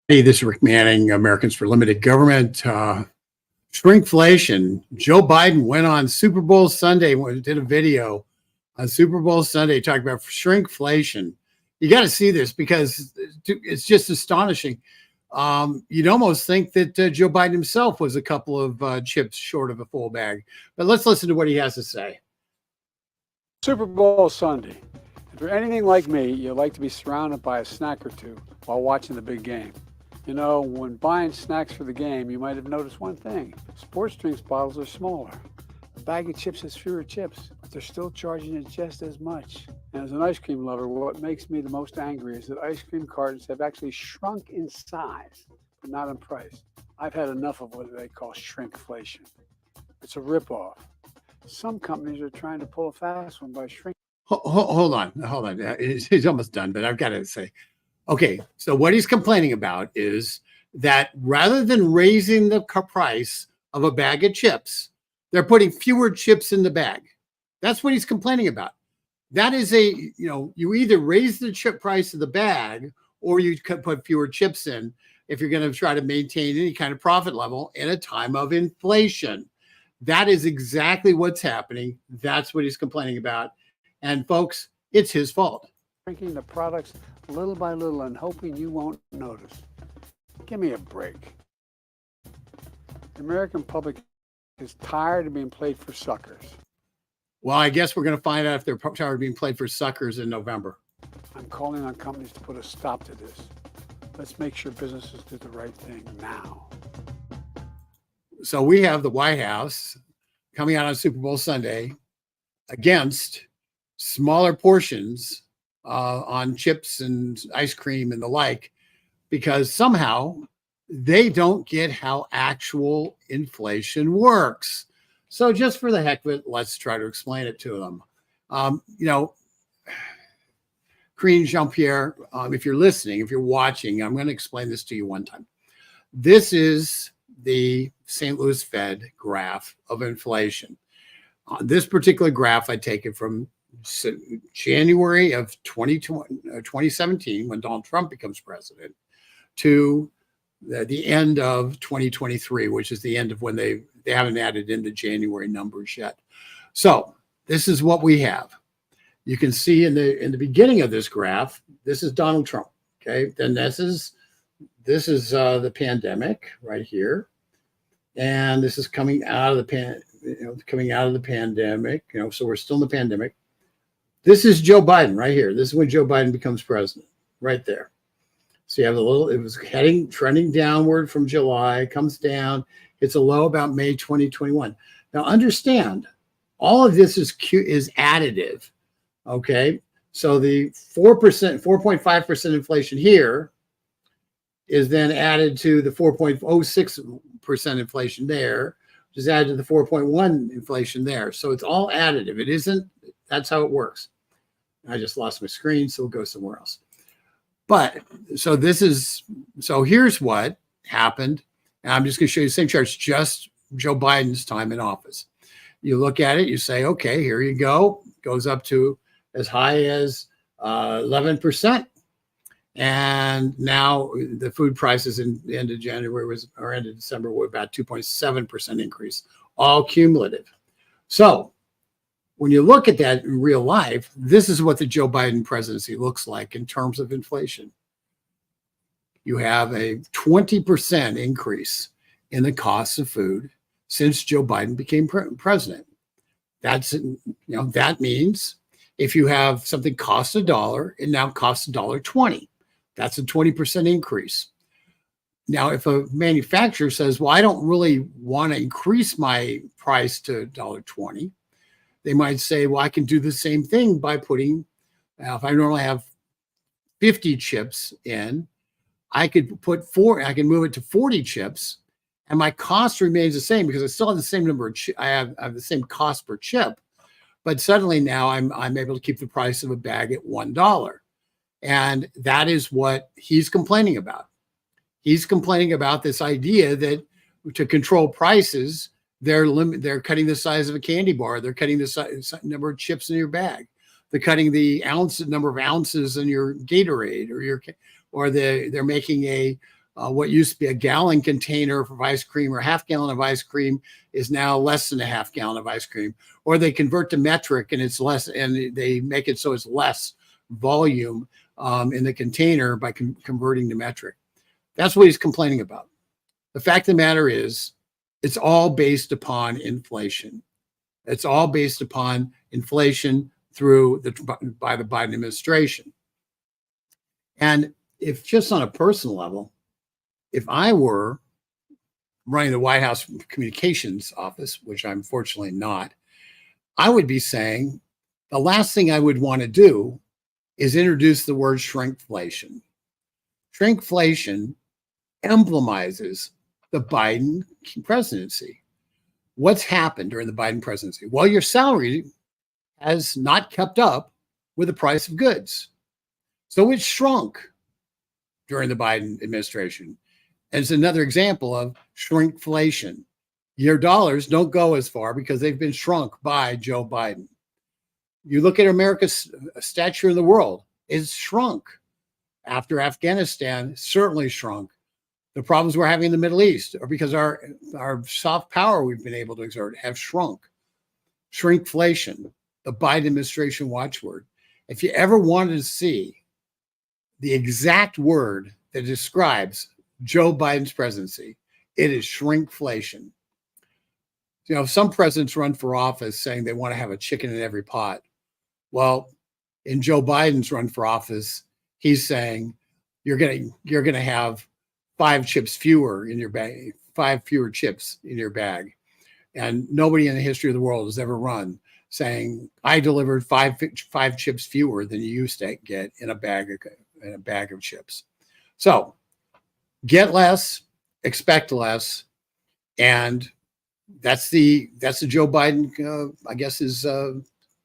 Hey, this is Rick Manning, Americans for Limited Government. Shrinkflation. Joe Biden went on Super Bowl Sunday, did a video on Super Bowl Sunday talking about shrinkflation. You got to see this because it's just astonishing. You'd almost think that Joe Biden himself was a couple of chips short of a full bag. But let's listen to what he has to say. Super Bowl Sunday. If you're anything like me, you like to be surrounded by a snack or two while watching the big game. You know, when buying snacks for the game, you might have noticed one thing. Sports drinks bottles are smaller. A bag of chips has fewer chips, but they're still charging you just as much. And as an ice cream lover, what makes me the most angry is that ice cream cartons have actually shrunk in size, but not in price. I've had enough of what they call shrinkflation. It's a ripoff. Some companies are trying to pull a fast one by shrinking. Hold on. He's almost done, but I've got to say, okay, so what he's complaining about is that rather than raising the price of a bag of chips, they're putting fewer chips in the bag. That's what he's complaining about. That is you either raise the chip price of the bag or you could put fewer chips in if you're going to try to maintain any kind of profit level in a time of inflation. That is exactly what's happening. That's what he's complaining about. And folks, it's his fault. Drinking the products little by little and hoping you won't notice. Give me a break. The American public is tired of being played for suckers. Well, I guess we're going to find out if they're tired of being played for suckers in November. I'm calling on companies to put a stop to this. Let's make sure businesses do the right thing now. So we have the White House coming out on Super Bowl Sunday against smaller portions on chips and ice cream and the like, because somehow they don't get how actual inflation works. So just for the heck of it, let's try to explain it to them. Karine Jean-Pierre, if you're listening, if you're watching, I'm going to explain this to you one time. This is the St. Louis Fed graph of inflation. On this particular graph, I take it from January of 2017, when Donald Trump becomes president, to the end of 2023, which is the end of when they haven't added in the January numbers yet. So this is what we have. You can see in the beginning of this graph, this is Donald Trump. Okay, then this is the pandemic right here, and this is coming out of the pandemic. So we're still in the pandemic. This is Joe Biden right here. This is when Joe Biden becomes president, right there. So you have it was trending downward from July, comes down, hits a low about May 2021. Now understand, all of this is additive, okay? So the 4.5% inflation here is then added to the 4.06% inflation there, which is added to the 4.1 inflation there. So it's all additive. It isn't, that's how it works. I just lost my screen, so we'll go somewhere else. But so here's what happened. And I'm just going to show you the same charts, just Joe Biden's time in office. You look at it, you say, okay, here you go. Goes up to as high as 11%. And now the food prices in the end of January or end of December were about 2.7% increase, all cumulative. So when you look at that in real life, this is what the Joe Biden presidency looks like in terms of inflation. You have a 20% increase in the cost of food since Joe Biden became president. That means if you have something costs $1, it now costs $1.20. That's a 20% increase. Now, if a manufacturer says, well, I don't really want to increase my price to $1.20, they might say, well, I can do the same thing by putting, if I normally have 50 chips in, I can move it to 40 chips, and my cost remains the same because I still have the same number of I have the same cost per chip, but suddenly now I'm able to keep the price of a bag at $1. And that is what he's complaining about. He's complaining about this idea that to control prices, they're cutting the size of a candy bar. They're cutting the number of chips in your bag. They're cutting the number of ounces in your Gatorade, or they're making a What used to be a gallon container of ice cream or half gallon of ice cream is now less than a half gallon of ice cream. Or they convert to metric and it's less, and they make it so it's less volume in the container by converting to metric. That's what he's complaining about. The fact of the matter is, it's all based upon inflation. It's all based upon inflation by the Biden administration. And if just on a personal level, if I were running the White House communications office, which I'm fortunately not, I would be saying the last thing I would want to do is introduce the word shrinkflation. Shrinkflation emblemizes the Biden presidency. What's happened during the Biden presidency? Well, your salary has not kept up with the price of goods. So it shrunk during the Biden administration. And it's another example of shrinkflation. Your dollars don't go as far because they've been shrunk by Joe Biden. You look at America's stature in the world, it's shrunk. After Afghanistan certainly shrunk. The problems we're having in the Middle East are because our soft power we've been able to exert have shrunk. Shrinkflation, the Biden administration watchword. If you ever wanted to see the exact word that describes Joe Biden's presidency, it is shrinkflation. You know, some presidents run for office saying they want to have a chicken in every pot. Well, in Joe Biden's run for office, he's saying you're going to have 5 chips fewer in your bag, 5 fewer chips in your bag. And nobody in the history of the world has ever run saying, I delivered 5 chips fewer than you used to get in a bag of chips. So get less, expect less, and that's the Joe Biden, I guess, his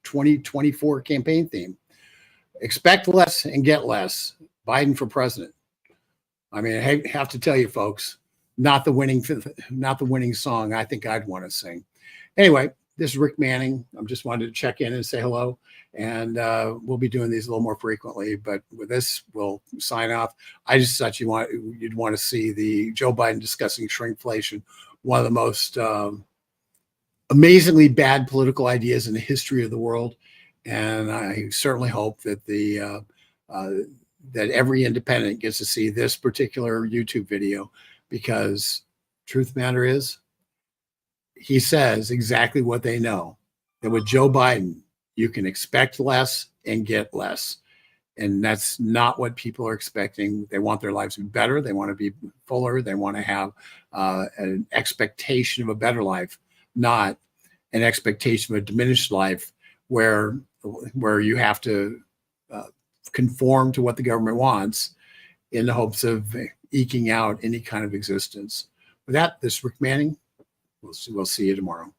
2024 campaign theme. Expect less and get less. Biden for president. I mean, I have to tell you, folks, not the winning song I think I'd want to sing. Anyway, this is Rick Manning. I just wanted to check in and say hello, and we'll be doing these a little more frequently. But with this, we'll sign off. I just thought you'd want to see the Joe Biden discussing shrinkflation, one of the most amazingly bad political ideas in the history of the world. And I certainly hope that that every independent gets to see this particular YouTube video, because truth of the matter is, he says exactly what they know, that with Joe Biden, you can expect less and get less. And that's not what people are expecting. They want their lives to be better. They want to be fuller. They want to have an expectation of a better life, not an expectation of a diminished life where you have to conform to what the government wants in the hopes of eking out any kind of existence. With that, this is Rick Manning. We'll see you tomorrow.